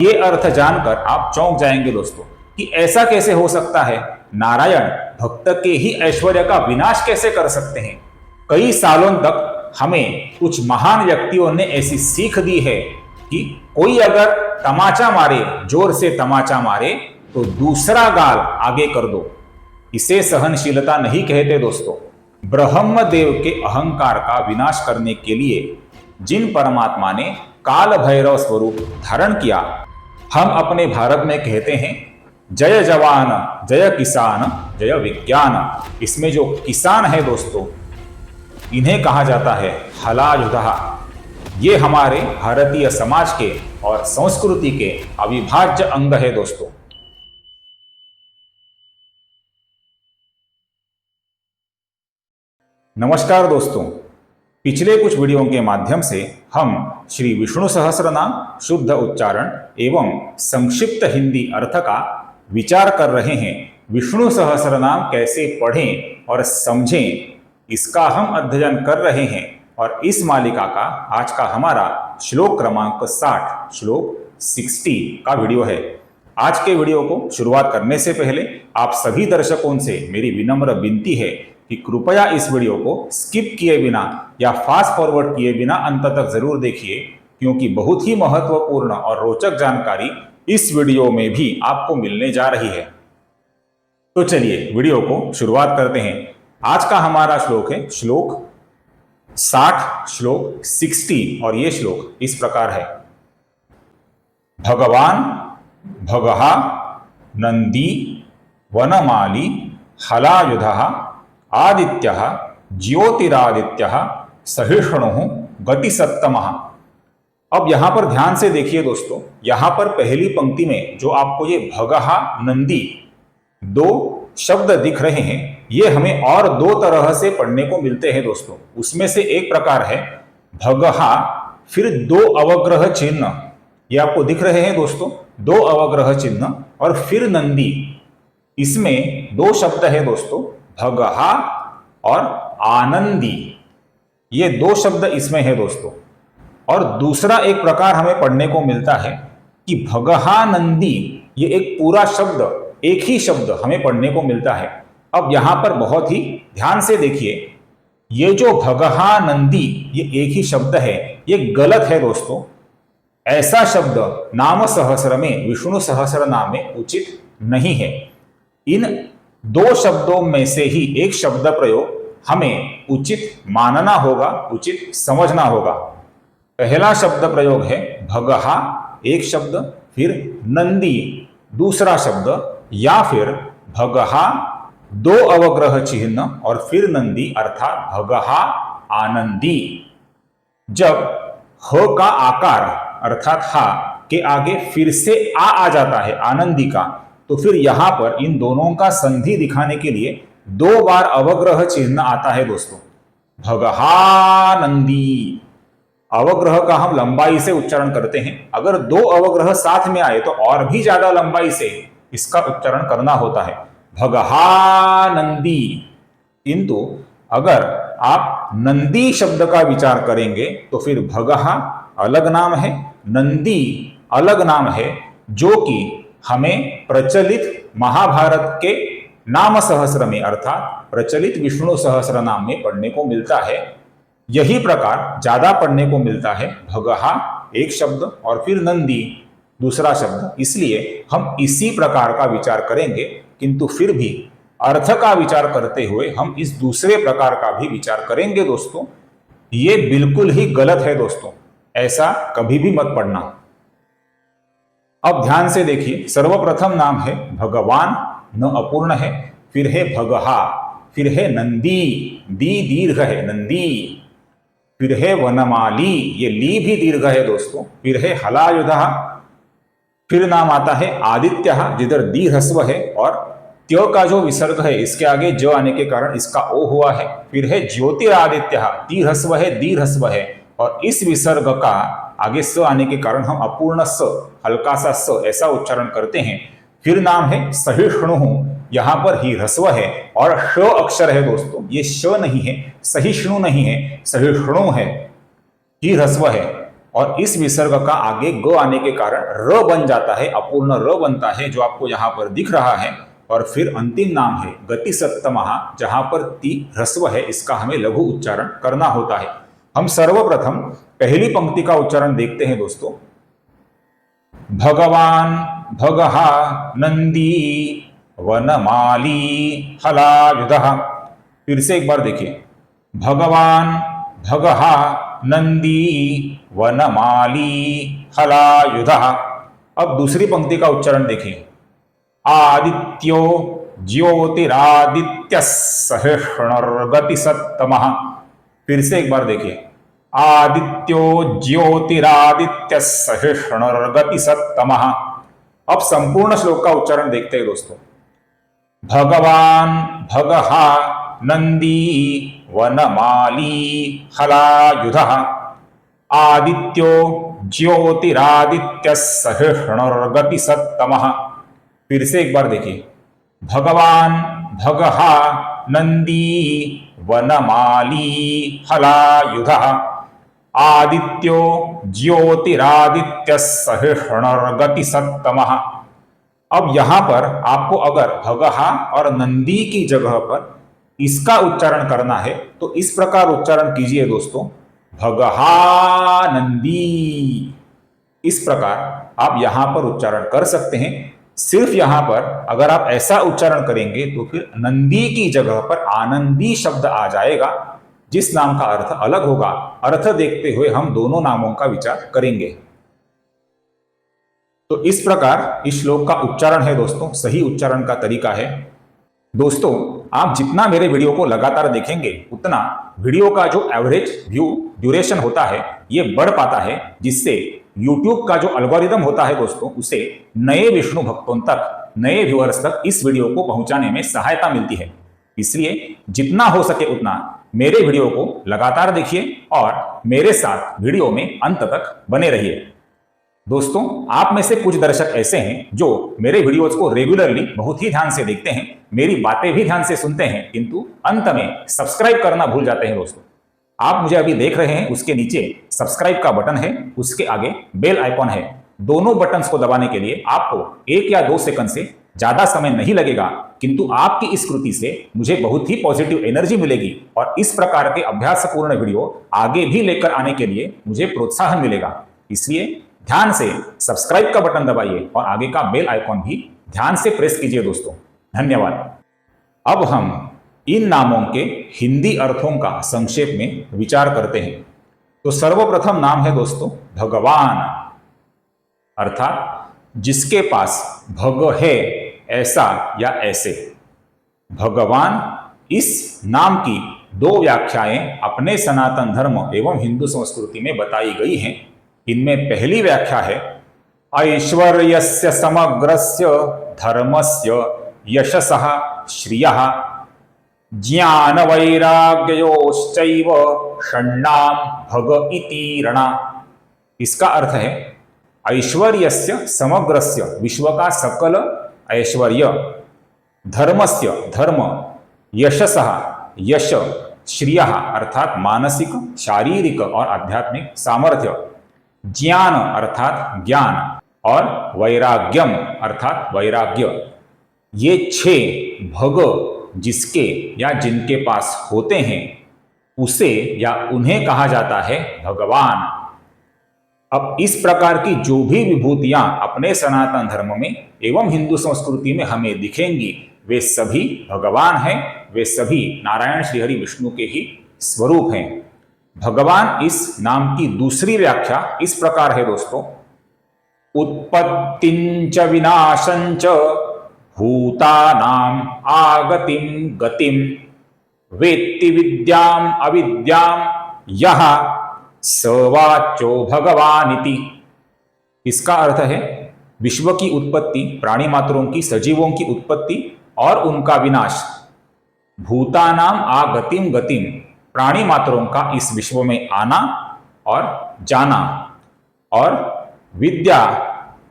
ये अर्थ जानकर आप चौंक जाएंगे दोस्तों कि ऐसा कैसे हो सकता है। नारायण भक्त के ही ऐश्वर्य का विनाश कैसे कर सकते हैं। कई सालों तक हमें कुछ महान व्यक्तियों ने ऐसी सीख दी है कि कोई अगर तमाचा मारे, जोर से तमाचा मारे, तो दूसरा गाल आगे कर दो। इसे सहनशीलता नहीं कहते दोस्तों। ब्रह्मदेव के अहंकार का विनाश करने के लिए जिन परमात्मा ने काल भैरव स्वरूप धारण किया, हम अपने भारत में कहते हैं जय जवान, जय किसान, जय विज्ञान। इसमें जो किसान है दोस्तों, इन्हें कहा जाता है हलायुधा। ये हमारे भारतीय समाज के और संस्कृति के अविभाज्य अंग है दोस्तों। नमस्कार दोस्तों, पिछले कुछ वीडियो के माध्यम से हम श्री विष्णु सहस्रनाम शुद्ध उच्चारण एवं संक्षिप्त हिंदी अर्थ का विचार कर रहे हैं। विष्णु सहस्रनाम कैसे पढ़ें और समझें, इसका हम अध्ययन कर रहे हैं। और इस मालिका का आज का हमारा श्लोक क्रमांक 60, श्लोक 60 का वीडियो है। आज के वीडियो को शुरुआत करने से पहले आप सभी दर्शकों से मेरी विनम्र विनती है कि कृपया इस वीडियो को स्किप किए बिना या फास्ट फॉरवर्ड किए बिना अंत तक जरूर देखिए, क्योंकि बहुत ही महत्वपूर्ण और रोचक जानकारी इस वीडियो में भी आपको मिलने जा रही है। तो चलिए वीडियो को शुरुआत करते हैं। आज का हमारा श्लोक है श्लोक 60, श्लोक 60। और ये श्लोक इस प्रकार है। भगवान भगहा नंदी वनमाली हलायुधः आदित्यः ज्योतिरादित्यः सहिष्णुः गतिसत्तमः। अब यहां पर ध्यान से देखिए दोस्तों, यहां पर पहली पंक्ति में जो आपको ये भगहा नंदी दो शब्द दिख रहे हैं, ये हमें और दो तरह से पढ़ने को मिलते हैं दोस्तों। उसमें से एक प्रकार है भगहा, फिर दो अवग्रह चिन्ह, ये आपको दिख रहे हैं दोस्तों, दो अवग्रह चिन्ह, और फिर नंदी। इसमें दो शब्द है दोस्तों, भगहा और आनंदी, ये दो शब्द इसमें है दोस्तों। और दूसरा एक प्रकार हमें पढ़ने को मिलता है कि भगहा नंदी, ये एक पूरा शब्द, एक ही शब्द हमें पढ़ने को मिलता है। अब यहां पर बहुत ही ध्यान से देखिए, ये जो भगहा नंदी ये एक ही शब्द है, ये गलत है दोस्तों। ऐसा शब्द नाम सहस्र में, विष्णु सहस्र नाम में उचित नहीं है। इन दो शब्दों में से ही एक शब्द प्रयोग हमें उचित मानना होगा, उचित समझना होगा। पहला शब्द प्रयोग है भगहा एक शब्द, फिर नंदी दूसरा शब्द, या फिर भगहा दो अवग्रह चिन्ह और फिर नंदी अर्थात भगहा आनंदी। जब ह का आकार अर्थात हा के आगे फिर से आ जाता है आनंदी का, तो फिर यहां पर इन दोनों का संधि दिखाने के लिए दो बार अवग्रह चिन्ह आता है दोस्तों। भगहानंदी, अवग्रह का हम लंबाई से उच्चारण करते हैं। अगर दो अवग्रह साथ में आए तो और भी ज्यादा लंबाई से इसका उच्चारण करना होता है, भगहानंदी। किंतु अगर आप नंदी शब्द का विचार करेंगे तो फिर भगहा अलग नाम है, नंदी अलग नाम है, जो कि हमें प्रचलित महाभारत के नाम सहस्र में अर्थात प्रचलित विष्णु सहस्र नाम में पढ़ने को मिलता है। यही प्रकार ज्यादा पढ़ने को मिलता है भगहा एक शब्द और फिर नंदी दूसरा शब्द। इसलिए हम इसी प्रकार का विचार करेंगे, किंतु फिर भी अर्थ का विचार करते हुए हम इस दूसरे प्रकार का भी विचार करेंगे दोस्तों। ये बिल्कुल ही गलत है दोस्तों, ऐसा कभी भी मत पढ़ना। अब ध्यान से देखिए, सर्वप्रथम नाम है भगवान, न अपूर्ण है, फिर है भगहा, फिर है नंदी, दी दीर्घ है नंदी, फिर है वनमाली, ये ली भी दीर्घ है दोस्तों, फिर है हलायुधः, फिर नाम आता है आदित्य जिधर दी ह्रस्व है और त्यो का जो विसर्ग है इसके आगे ज आने के कारण इसका ओ हुआ है। फिर है ज्योतिरादित्य, ती ह्रस्व है दी ह्रस्व है और इस विसर्ग का आगे स आने के कारण हम अपूर्ण स, हल्का सा स ऐसा उच्चारण करते हैं। फिर नाम है सहिष्णु, यहां पर ही ह्रस्व है और श अक्षर है दोस्तों, ये श नहीं है, सहिष्णु नहीं है, सहिष्णु है, ही ह्रस्व है। और इस विसर्ग का आगे ग आने के कारण र बन जाता है, अपूर्ण र बनता है जो आपको यहाँ पर दिख रहा है। और फिर अंतिम नाम है गति सप्तमः, जहां पर ती ह्रस्व है, इसका हमें लघु उच्चारण करना होता है। हम सर्वप्रथम पहली पंक्ति का उच्चारण देखते हैं दोस्तों। भगवान भगहा नंदी वनमाली हलायुधः। फिर से एक बार देखिए, भगवान भगहा नंदी वनमाली हलायुधः। अब दूसरी पंक्ति का उच्चारण देखिए। आदित्यो ज्योतिरादित्य सहिष्णुर्गति सत्तमः। फिर से एक बार देखिए, आदित्यो ज्योतिरादित्य सहिष्णुर्गति सत्तमः। अब संपूर्ण श्लोक का उच्चारण देखते हैं दोस्तों। भगवान भगहा नंदी वनमाली हलायुधः। आदित्यो ज्योतिरादित्य सहिष्णुर्गति सत्तमः। फिर से एक बार देखिए, भगवान भगहा नंदी वनमाली हलायुधः। आदित्यो ज्योतिरादित्य सहिष्णुर्गति सत्तमः। अब यहां पर आपको अगर भगहा और नंदी की जगह पर इसका उच्चारण करना है तो इस प्रकार उच्चारण कीजिए दोस्तों, भगहा नंदी। इस प्रकार आप यहां पर उच्चारण कर सकते हैं। सिर्फ यहां पर अगर आप ऐसा उच्चारण करेंगे तो फिर नंदी की जगह पर आनंदी शब्द आ जाएगा, जिस नाम का अर्थ अलग होगा। अर्थ देखते हुए हम दोनों नामों का विचार करेंगे। तो इस प्रकार इस श्लोक का उच्चारण है दोस्तों, सही उच्चारण का तरीका है। दोस्तों, आप जितना मेरे वीडियो को लगातार देखेंगे उतना वीडियो का जो एवरेज व्यू ड्यूरेशन होता है ये बढ़ पाता है, जिससे YouTube का जो एल्गोरिदम होता है दोस्तों, उसे नए विष्णु भक्तों तक, नए व्यूअर्स तक इस वीडियो को पहुंचाने में सहायता मिलती है। इसलिए जितना हो सके उतना मेरे वीडियो को लगातार देखिए और मेरे साथ वीडियो में अंत तक बने रहिए। दोस्तों, आप में से कुछ दर्शक ऐसे हैं जो मेरे वीडियोज को रेगुलरली बहुत ही ध्यान से देखते हैं, मेरी बातें भी ध्यान से सुनते हैं, किंतु अंत में सब्सक्राइब करना भूल जाते हैं। दोस्तों, आप मुझे अभी देख रहे हैं, उसके नीचे सब्सक्राइब का बटन है, उसके आगे बेल आइकॉन है। दोनों बटन्स को दबाने के लिए आपको 1 या 2 सेकंड से ज्यादा समय नहीं लगेगा, किंतु आपकी इस कृति से मुझे बहुत ही पॉजिटिव एनर्जी मिलेगी और इस प्रकार के अभ्यासपूर्ण वीडियो आगे भी लेकर आने के लिए मुझे प्रोत्साहन मिलेगा। इसलिए ध्यान से सब्सक्राइब का बटन दबाइए और आगे का बेल आइकॉन भी ध्यान से प्रेस कीजिए दोस्तों। धन्यवाद। अब हम इन नामों के हिंदी अर्थों का संक्षेप में विचार करते हैं। तो सर्वप्रथम नाम है दोस्तों भगवान, अर्थात जिसके पास भग है, ऐसा या ऐसे। भगवान, इस नाम की 2 व्याख्याएं अपने सनातन धर्म एवं हिंदू संस्कृति में बताई गई हैं। इनमें पहली व्याख्या है ऐश्वर्यस्य समग्रस्य धर्मस्य यशसः श्रियः ज्ञान वैराग्योश्चैव षण्णाम भग इति रणा। इसका अर्थ है ऐश्वर्यस्य समग्रस्य, विश्व का सकल ऐश्वर्य, धर्मस्य धर्म, यशसः यश, श्रियः अर्थात मानसिक, शारीरिक और आध्यात्मिक सामर्थ्य, ज्ञान अर्थात ज्ञान और वैराग्यम अर्थात वैराग्य। ये 6 भग जिसके या जिनके पास होते हैं उसे या उन्हें कहा जाता है भगवान। अब इस प्रकार की जो भी विभूतियां अपने सनातन धर्म में एवं हिंदू संस्कृति में हमें दिखेंगी वे सभी भगवान हैं, वे सभी नारायण श्रीहरि विष्णु के ही स्वरूप हैं। भगवान इस नाम की दूसरी व्याख्या इस प्रकार है दोस्तों, उत्पत्तिंच विनाशंच भूतानाम आगतिम गतिम वेत्ति विद्याम अविद्याम यह स वाच्यो भगवानिति। इसका अर्थ है विश्व की उत्पत्ति, प्राणी मात्रों की, सजीवों की उत्पत्ति और उनका विनाश, भूतानाम आगतिम गतिम, प्राणी मात्रों का इस विश्व में आना और जाना, और विद्या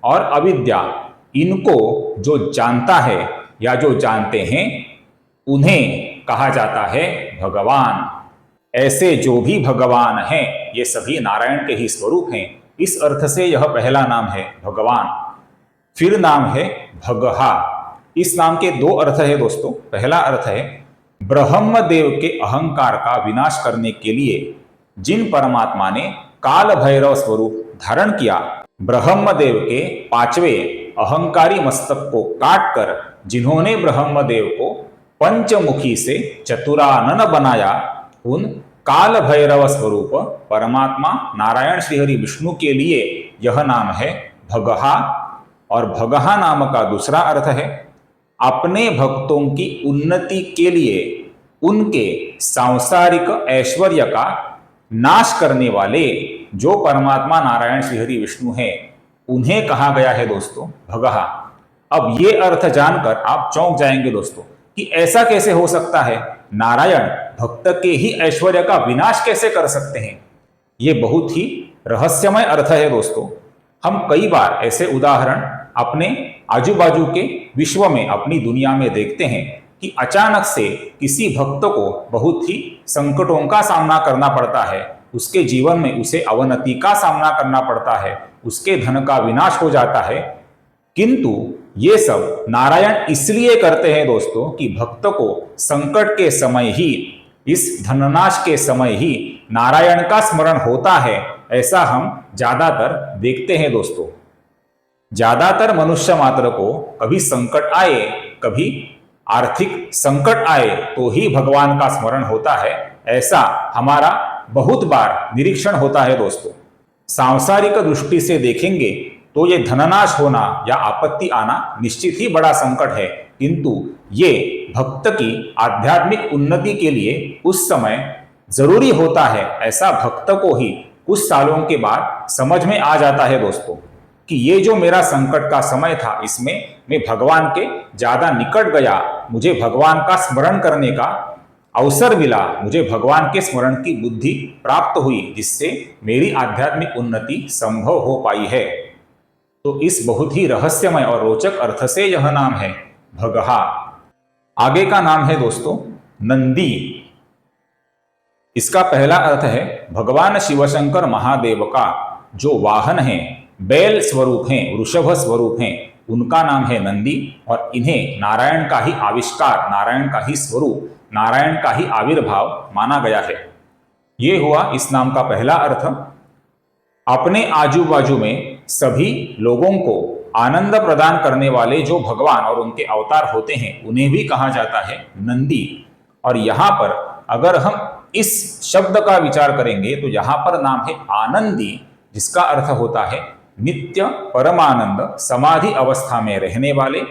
और अविद्या, इनको जो जानता है या जो जानते हैं उन्हें कहा जाता है भगवान। ऐसे जो भी भगवान हैं ये सभी नारायण के ही स्वरूप हैं। इस अर्थ से यह पहला नाम है भगवान। फिर नाम है भगहा। इस नाम के दो अर्थ है दोस्तों। पहला अर्थ है ब्रह्मदेव के अहंकार का विनाश करने के लिए जिन परमात्मा ने काल भैरव स्वरूप धारण किया, ब्रह्मदेव के पांचवें अहंकारी मस्तक को काटकर जिन्होंने ब्रह्मदेव को पंचमुखी से चतुरानन बनाया, उन काल भैरव स्वरूप परमात्मा नारायण श्रीहरि विष्णु के लिए यह नाम है भगहा। और भगहा नाम का दूसरा अर्थ है अपने भक्तों की उन्नति के लिए उनके सांसारिक ऐश्वर्य का नाश करने वाले जो परमात्मा नारायण श्रीहरि विष्णु हैं, उन्हें कहा गया है दोस्तों भगहा। अब ये अर्थ जानकर आप चौंक जाएंगे दोस्तों कि ऐसा कैसे हो सकता है, नारायण भक्त के ही ऐश्वर्य का विनाश कैसे कर सकते हैं। ये बहुत ही रहस्यमय अर्थ है दोस्तों। हम कई बार ऐसे उदाहरण अपने आजू बाजू के विश्व में, अपनी दुनिया में देखते हैं कि अचानक से किसी भक्त को बहुत ही संकटों का सामना करना पड़ता है, उसके जीवन में उसे अवनति का सामना करना पड़ता है, उसके धन का विनाश हो जाता है। किंतु ये सब नारायण इसलिए करते हैं दोस्तों कि भक्त को संकट के समय ही, इस धननाश के समय ही नारायण का स्मरण होता है। ऐसा हम ज्यादातर देखते हैं दोस्तों। ज्यादातर मनुष्य मात्र को कभी संकट आए, कभी आर्थिक संकट आए तो ही भगवान का स्मरण होता है, ऐसा हमारा बहुत बार निरीक्षण होता है दोस्तों। सांसारिक दृष्टि से देखेंगे तो ये धननाश होना या आपत्ति आना निश्चित ही बड़ा संकट है, किंतु ये भक्त की आध्यात्मिक उन्नति के लिए उस समय जरूरी होता है। ऐसा भक्त को ही कुछ सालों के बाद समझ में आ जाता है दोस्तों कि ये जो मेरा संकट का समय था, इसमें मैं भगवान के ज्यादा निकट गया, मुझे भगवान का स्मरण करने का अवसर मिला, मुझे भगवान के स्मरण की बुद्धि प्राप्त हुई, जिससे मेरी आध्यात्मिक उन्नति संभव हो पाई है। तो इस बहुत ही रहस्यमय और रोचक अर्थ से यह नाम है भगहा। आगे का नाम है दोस्तों नंदी। इसका पहला अर्थ है भगवान शिवशंकर महादेव का जो वाहन है, बैल स्वरूप हैं, वृषभ स्वरूप हैं, उनका नाम है नंदी। और इन्हें नारायण का ही आविष्कार, नारायण का ही स्वरूप, नारायण का ही आविर्भाव माना गया है। ये हुआ इस नाम का पहला अर्थ। अपने आजू बाजू में सभी लोगों को आनंद प्रदान करने वाले जो भगवान और उनके अवतार होते हैं, उन्हें भी कहा जाता है नंदी। और यहाँ पर अगर हम इस शब्द का विचार करेंगे तो यहाँ पर नाम है आनंदी, जिसका अर्थ होता है नित्य परमानंद समाधि अवस्था में रहने वाले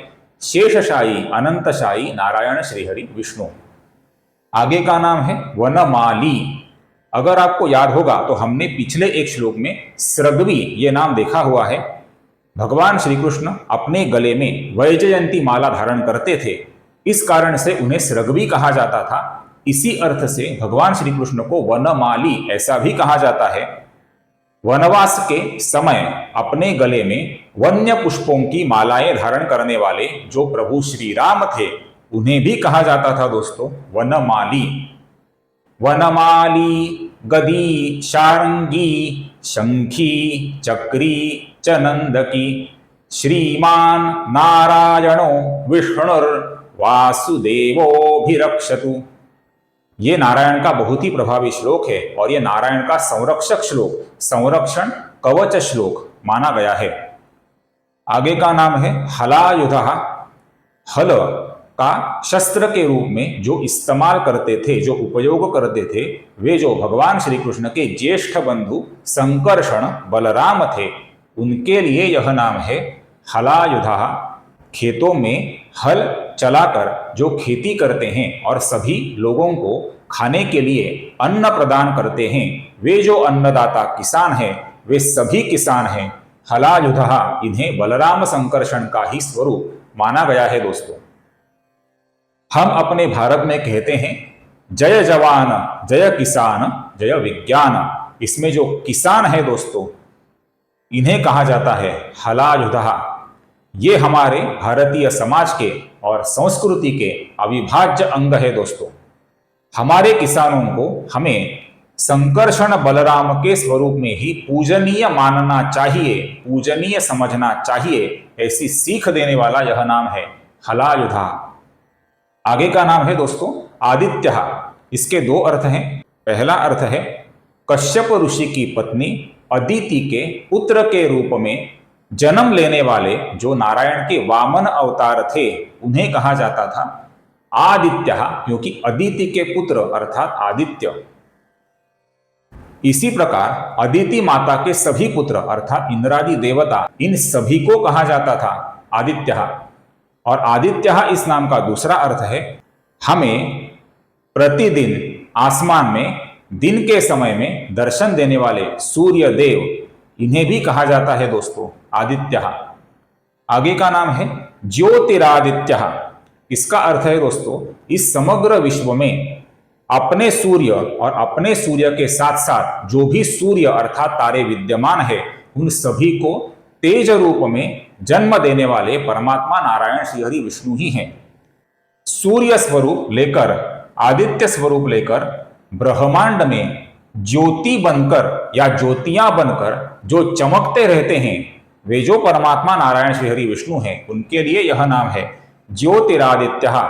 शेषशायी अनंतशायी नारायण श्रीहरि विष्णु। आगे का नाम है वनमाली। अगर आपको याद होगा तो हमने पिछले एक श्लोक में सृगवी ये नाम देखा हुआ है। भगवान श्री कृष्ण अपने गले में वैजयंती माला धारण करते थे, इस कारण से उन्हें सृगवी कहा जाता था। इसी अर्थ से भगवान श्री कृष्ण को वनमाली ऐसा भी कहा जाता है। वनवास के समय अपने गले में वन्य पुष्पों की मालाएं धारण करने वाले जो प्रभु श्री राम थे, उन्हें भी कहा जाता था दोस्तों वनमाली। वनमाली गदी शारंगी शंखी चक्री च नंदकी श्रीमान नारायणो विष्णुर वासुदेवोभिरक्षतु। ये नारायण का बहुत ही प्रभावी श्लोक है और ये नारायण का संरक्षक श्लोक, संरक्षण कवच श्लोक माना गया है। आगे का नाम है हलायुधः। हल का शस्त्र के रूप में जो इस्तेमाल करते थे, जो उपयोग करते थे, वे जो भगवान श्री कृष्ण के ज्येष्ठ बंधु संकर्षण बलराम थे, उनके लिए यह नाम है हलायुधः। खेतों में हल चलाकर जो खेती करते हैं और सभी लोगों को खाने के लिए अन्न प्रदान करते हैं, वे जो अन्नदाता किसान हैं, वे सभी किसान हैं। हलायुधः, इन्हें बलराम संकर्षण का ही स्वरूप माना गया है दोस्तों। हम अपने भारत में कहते हैं जय जवान जय किसान जय विज्ञान। इसमें जो किसान है दोस्तों, इन्हें कहा जाता है हलायुधः। ये हमारे भारतीय समाज के और संस्कृति के अविभाज्य अंग है दोस्तों। हमारे किसानों को हमें संकर्षण बलराम के स्वरूप में ही पूजनीय मानना चाहिए, पूजनीय समझना चाहिए, ऐसी सीख देने वाला यह नाम है हलायुधा। आगे का नाम है दोस्तों आदित्य। इसके दो अर्थ हैं। पहला अर्थ है कश्यप ऋषि की पत्नी अदिति के पुत्र के रूप में जन्म लेने वाले जो नारायण के वामन अवतार थे, उन्हें कहा जाता था आदित्य, क्योंकि अदिति के पुत्र अर्थात आदित्य। इसी प्रकार अदिति माता के सभी पुत्र अर्थात इंद्रादि देवता, इन सभी को कहा जाता था आदित्य। और आदित्य इस नाम का दूसरा अर्थ है हमें प्रतिदिन आसमान में दिन के समय में दर्शन देने वाले सूर्य देव, इन्हें भी कहा जाता है दोस्तों आदित्य। आगे का नाम है ज्योतिरादित्य। इसका अर्थ है दोस्तों इस समग्र विश्व में अपने सूर्य और अपने सूर्य के साथ साथ जो भी सूर्य अर्थात तारे विद्यमान है, उन सभी को तेज रूप में जन्म देने वाले परमात्मा नारायण श्री हरि विष्णु ही हैं। सूर्य स्वरूप लेकर, आदित्य स्वरूप लेकर ब्रह्मांड में ज्योति बनकर या ज्योतियां बनकर जो चमकते रहते हैं, वे जो परमात्मा नारायण श्री हरि विष्णु हैं, उनके लिए यह नाम है ज्योतिरादित्य।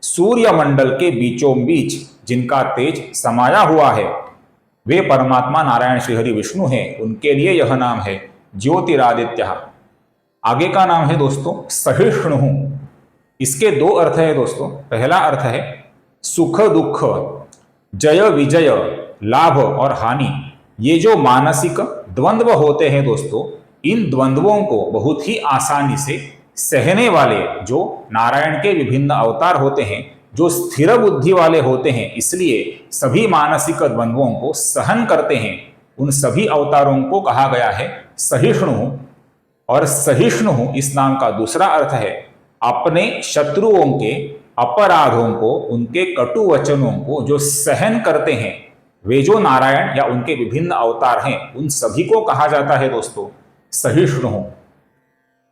सूर्य मंडल के बीचों बीच जिनका तेज समाया हुआ है, वे परमात्मा नारायण श्री हरि विष्णु हैं, उनके लिए यह नाम है ज्योतिरादित्य। आगे का नाम है दोस्तों सहिष्णु। इसके दो अर्थ है दोस्तों। पहला अर्थ है सुख दुख, जय विजय, लाभ और हानि। ये जो मानसिक द्वंद्व होते हैं दोस्तों, इन द्वंद्वों को बहुत ही आसानी से सहने वाले जो नारायण के विभिन्न अवतार होते हैं, जो स्थिर बुद्धि वाले होते हैं, इसलिए सभी मानसिक द्वंद्वों को सहन करते हैं, उन सभी अवतारों को कहा गया है सहिष्णु। और सहिष्णु इस नाम का दूसरा अर्थ है अपने शत्रुओं के अपराधों को, उनके कटु वचनों को जो सहन करते हैं, वे जो नारायण या उनके विभिन्न अवतार हैं, उन सभी को कहा जाता है दोस्तों सहिष्णु।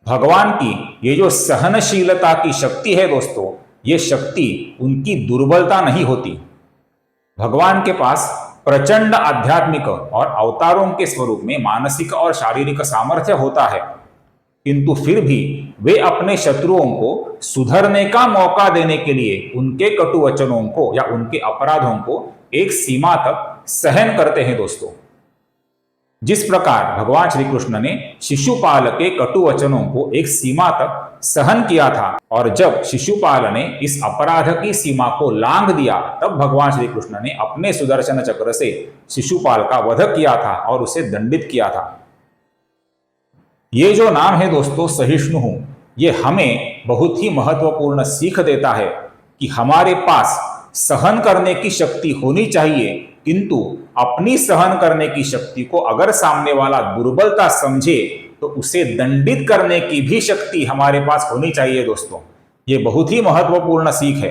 भगवान की ये जो सहनशीलता की शक्ति है दोस्तों, ये शक्ति उनकी दुर्बलता नहीं होती। भगवान के पास प्रचंड आध्यात्मिक और अवतारों के स्वरूप में मानसिक और शारीरिक सामर्थ्य होता है, किंतु फिर भी वे अपने शत्रुओं को सुधरने का मौका देने के लिए उनके कटु वचनों को या उनके अपराधों को एक सीमा तक सहन करते हैं दोस्तों। जिस प्रकार भगवान श्री कृष्ण ने शिशुपाल के कटु वचनों को एक सीमा तक सहन किया था, और जब शिशुपाल ने इस अपराध की सीमा को लांघ दिया, तब भगवान श्री कृष्ण ने अपने सुदर्शन चक्र से शिशुपाल का वध किया था और उसे दंडित किया था। ये जो नाम है दोस्तों सहिष्णु, ये हमें बहुत ही महत्वपूर्ण सीख देता है कि हमारे पास सहन करने की शक्ति होनी चाहिए, किंतु अपनी सहन करने की शक्ति को अगर सामने वाला दुर्बलता समझे तो उसे दंडित करने की भी शक्ति हमारे पास होनी चाहिए दोस्तों। ये बहुत ही महत्वपूर्ण सीख है।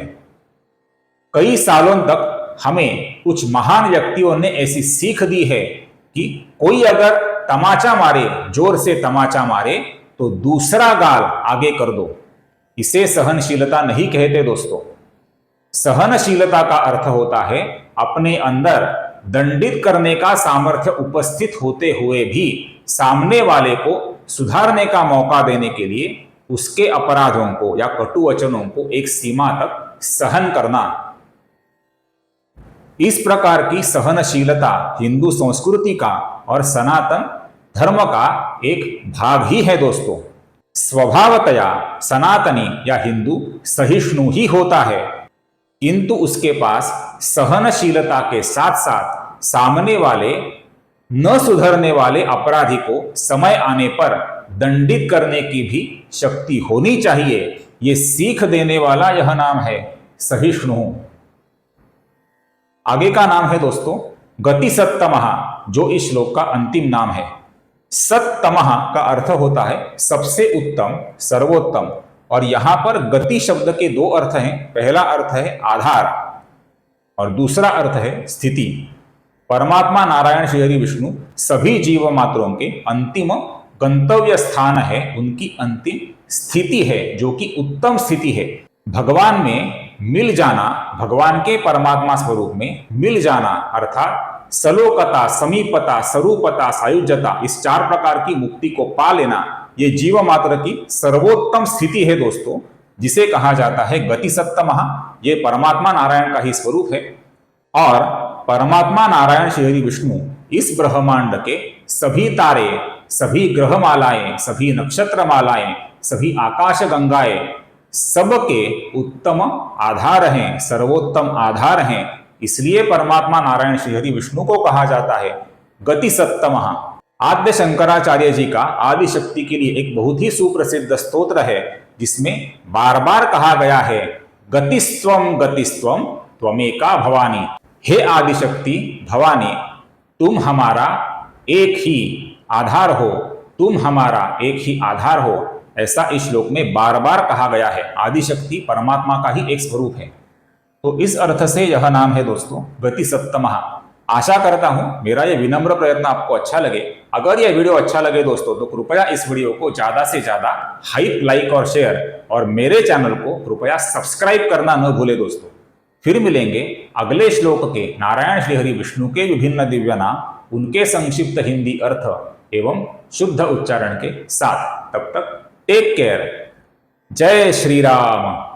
कई सालों तक हमें कुछ महान व्यक्तियों ने ऐसी सीख दी है कि कोई अगर तमाचा मारे, जोर से तमाचा मारे, तो दूसरा गाल आगे कर दो। इसे सहनशीलता नहीं कहते दोस्तों। सहनशीलता का अर्थ होता है अपने अंदर दंडित करने का सामर्थ्य उपस्थित होते हुए भी सामने वाले को सुधारने का मौका देने के लिए उसके अपराधों को या कटु वचनों को एक सीमा तक सहन करना। इस प्रकार की सहनशीलता हिंदू संस्कृति का और सनातन धर्म का एक भाग ही है दोस्तों। स्वभावतया सनातनी या हिंदू सहिष्णु ही होता है, किंतु उसके पास सहनशीलता के साथ साथ सामने वाले न सुधरने वाले अपराधी को समय आने पर दंडित करने की भी शक्ति होनी चाहिए। ये सीख देने वाला यह नाम है सहिष्णु। आगे का नाम है दोस्तों गति सत्तमः, जो इस श्लोक का अंतिम नाम है। सत्तमः का अर्थ होता है सबसे उत्तम, सर्वोत्तम, और यहां पर गति शब्द के दो अर्थ हैं। पहला अर्थ है आधार और दूसरा अर्थ है स्थिति। परमात्मा नारायण श्री हरि विष्णु सभी जीव मात्रों के अंतिम गंतव्य स्थान है, उनकी अंतिम स्थिति है, जो कि उत्तम स्थिति है। भगवान में मिल जाना, भगवान के परमात्मा स्वरूप में मिल जाना अर्थात सलोकता, समीपता, स्वरूपता, सायुज्यता, इस 4 प्रकार की मुक्ति को पा लेना, ये जीव मात्र की सर्वोत्तम स्थिति है दोस्तों, जिसे कहा जाता है गति सप्तमः। ये परमात्मा नारायण का ही स्वरूप है। और परमात्मा नारायण श्री हरि विष्णु इस ब्रह्मांड के सभी तारे, सभी ग्रहमालाएं, सभी नक्षत्र मालाएं, सभी आकाश गंगाएं, सबके उत्तम आधार हैं, सर्वोत्तम आधार हैं। इसलिए परमात्मा नारायण श्री हरि विष्णु को कहा जाता है गति सप्तमः। आद्य शंकराचार्य जी का आदि शक्ति के लिए एक बहुत ही सुप्रसिद्ध स्तोत्र है, जिसमें बार बार कहा गया है गतिस्त्वम गतिस्त्वम त्वमेका भवानी। हे आदि शक्ति भवानी, तुम हमारा एक ही आधार हो, तुम हमारा एक ही आधार हो, ऐसा इस श्लोक में बार बार कहा गया है। आदि शक्ति परमात्मा का ही एक स्वरूप है। तो इस अर्थ से यह नाम है दोस्तों गति सप्तमः। आशा करता हूं मेरा यह विनम्र प्रयत्न आपको अच्छा लगे। अगर यह वीडियो अच्छा लगे दोस्तों तो कृपया इस वीडियो को ज्यादा से ज्यादा हाइप, लाइक और शेयर, और मेरे चैनल को कृपया सब्सक्राइब करना न भूले दोस्तों। फिर मिलेंगे अगले श्लोक के नारायण श्री हरि विष्णु के विभिन्न दिव्य नाम, उनके संक्षिप्त हिंदी अर्थ एवं शुद्ध उच्चारण के साथ। तब तक टेक केयर। जय श्री राम।